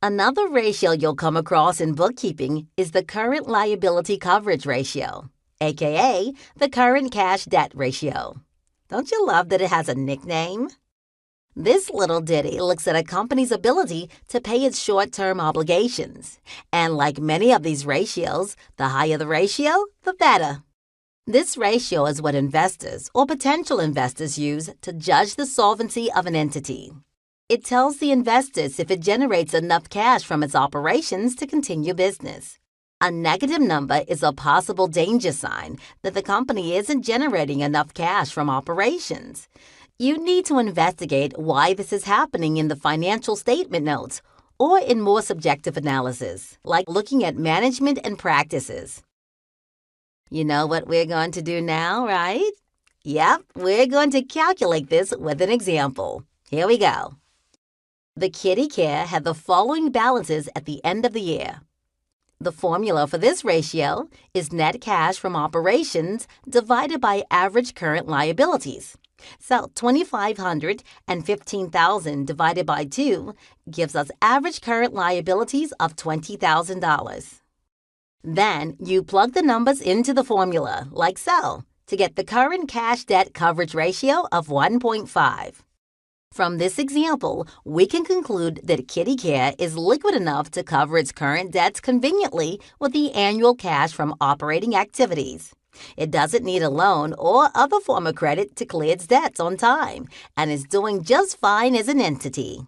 Another ratio you'll come across in bookkeeping is the current liability coverage ratio, aka the current cash debt ratio. Don't you love that it has a nickname? This little ditty looks at a company's ability to pay its short-term obligations. And like many of these ratios, the higher the ratio, the better. This ratio is what investors or potential investors use to judge the solvency of an entity. It tells the investors if it generates enough cash from its operations to continue business. A negative number is a possible danger sign that the company isn't generating enough cash from operations. You need to investigate why this is happening in the financial statement notes or in more subjective analysis, like looking at management and practices. You know what we're going to do now, right? Yep, we're going to calculate this with an example. Here we go. The kitty care had the following balances at the end of the year. The formula for this ratio is net cash from operations divided by average current liabilities. So $2,500 and $15,000 divided by 2 gives us average current liabilities of $20,000. Then you plug the numbers into the formula, like so, to get the current cash debt coverage ratio of 1.5. From this example, we can conclude that Kitty Care is liquid enough to cover its current debts conveniently with the annual cash from operating activities. It doesn't need a loan or other form of credit to clear its debts on time and is doing just fine as an entity.